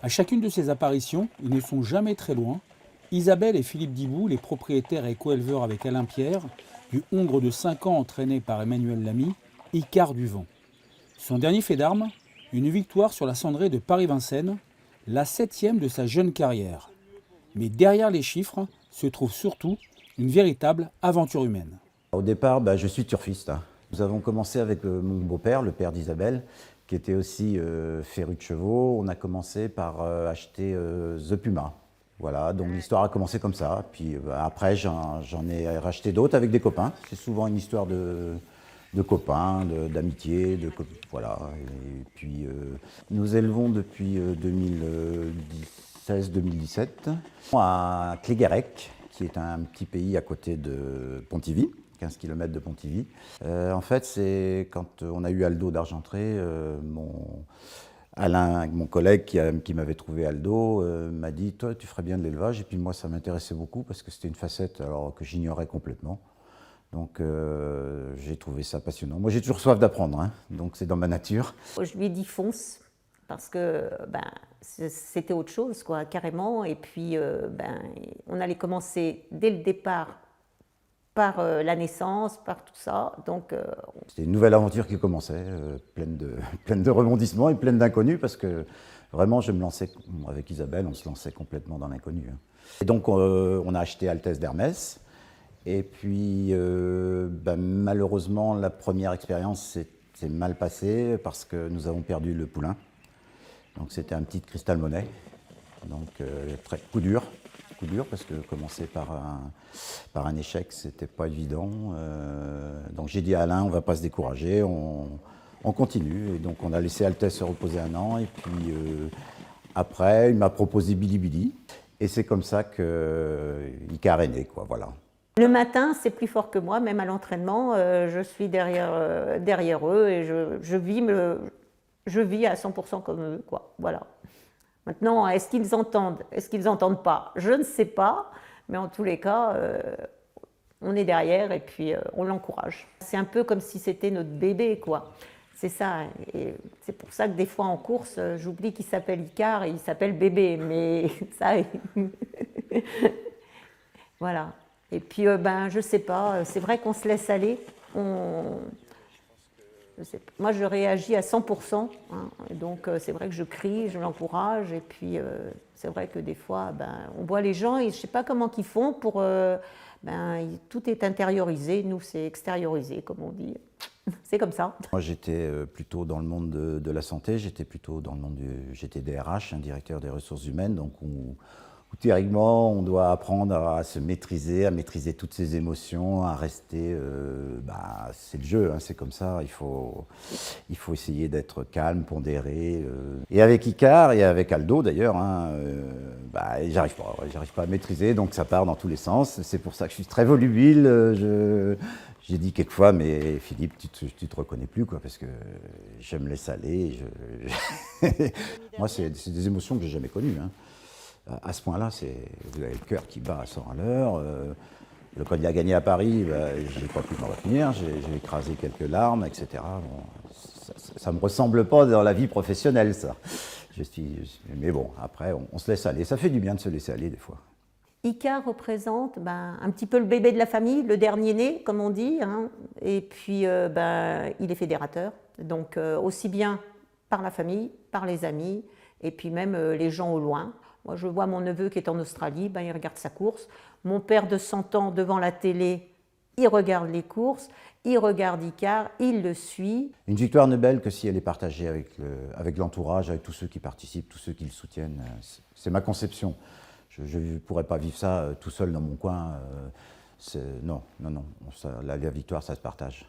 À chacune de ces apparitions, ils ne sont jamais très loin. Isabelle et Philippe Dibou, les propriétaires et co-éleveurs avec Alain Pierre, du hongre de 5 ans entraîné par Emmanuel Lamy, Icare du vent. Son dernier fait d'armes, une victoire sur la cendrée de Paris-Vincennes, la 7e de sa jeune carrière. Mais derrière les chiffres se trouve surtout une véritable aventure humaine. Au départ, je suis turfiste. Nous avons commencé avec mon beau-père, le père d'Isabelle, qui était aussi féru de chevaux. On a commencé par acheter The Puma. Voilà, donc l'histoire a commencé comme ça. Puis après, j'en ai racheté d'autres avec des copains. C'est souvent une histoire de copains, d'amitié, voilà. Et puis nous élevons depuis 2016-2017 à Cléguérec, qui est un petit pays à côté de Pontivy. 15 km de Pontivy. En fait, c'est quand on a eu Aldo d'Argentré, Alain, mon collègue qui m'avait trouvé Aldo, m'a dit « Toi, tu ferais bien de l'élevage ». Et puis moi, ça m'intéressait beaucoup parce que c'était une facette alors, que j'ignorais complètement. Donc j'ai trouvé ça passionnant. Moi, j'ai toujours soif d'apprendre, hein, donc c'est dans ma nature. Je lui ai dit « fonce ». Parce que c'était autre chose, quoi, carrément. Et puis, on allait commencer dès le départ par la naissance, par tout ça. Donc, c'était une nouvelle aventure qui commençait, pleine de rebondissements et pleine d'inconnus, parce que vraiment, je me lançais, avec Isabelle, on se lançait complètement dans l'inconnu. Et donc, on a acheté Altesse d'Hermès. Et puis, malheureusement, la première expérience s'est mal passée parce que nous avons perdu le poulain. Donc, c'était un petit cristal monnaie. Donc, très coup dur parce que commencer par un échec, c'était pas évident. Donc j'ai dit à Alain, on va pas se décourager, on continue. Et donc on a laissé Altesse se reposer 1 an. Et puis après, il m'a proposé Billy Billy. Et c'est comme ça qu'Icare est né, quoi, voilà. Le matin, c'est plus fort que moi, même à l'entraînement, je suis derrière eux et je vis à 100% comme eux, quoi, voilà. Maintenant, est-ce qu'ils entendent? Est-ce qu'ils n'entendent pas? Je ne sais pas, mais en tous les cas, on est derrière et puis on l'encourage. C'est un peu comme si c'était notre bébé, quoi. C'est ça, et c'est pour ça que des fois en course, j'oublie qu'il s'appelle Icare et il s'appelle bébé, mais ça... Voilà. Et puis, je sais pas, c'est vrai qu'on se laisse aller, moi, je réagis à 100%, hein, et donc c'est vrai que je crie, je l'encourage, et puis c'est vrai que des fois, on voit les gens, et je ne sais pas comment ils font pour... tout est intériorisé, nous c'est extériorisé, comme on dit. C'est comme ça. Moi, j'étais plutôt dans le monde de la santé, j'étais plutôt dans le monde j'étais DRH, directeur des ressources humaines, donc où théoriquement, on doit apprendre à se maîtriser, à maîtriser toutes ses émotions, à rester... c'est le jeu, hein, c'est comme ça, il faut essayer d'être calme, pondéré. Et avec Icare et avec Aldo d'ailleurs, hein, j'arrive pas à maîtriser, donc ça part dans tous les sens. C'est pour ça que je suis très volubile. J'ai dit quelquefois, mais Philippe, tu te reconnais plus, quoi, parce que je me laisse aller. Moi, c'est des émotions que j'ai jamais connues, hein. À ce point-là, vous avez le cœur qui bat à 100 à l'heure. Quand il a gagné à Paris, je n'ai pas pu m'en retenir, j'ai écrasé quelques larmes, etc. Bon, ça ne me ressemble pas dans la vie professionnelle, ça. Mais bon, après, on se laisse aller. Ça fait du bien de se laisser aller, des fois. Icare représente un petit peu le bébé de la famille, le dernier né, comme on dit, hein. Et puis, il est fédérateur. Donc, aussi bien par la famille, par les amis, et puis même les gens au loin. Moi, je vois mon neveu qui est en Australie, il regarde sa course. Mon père de 100 ans devant la télé, il regarde les courses, il regarde Icare, il le suit. Une victoire n'est belle que si elle est partagée avec l'entourage, avec tous ceux qui participent, tous ceux qui le soutiennent. C'est ma conception. Je ne pourrais pas vivre ça tout seul dans mon coin. Non. La victoire, ça se partage.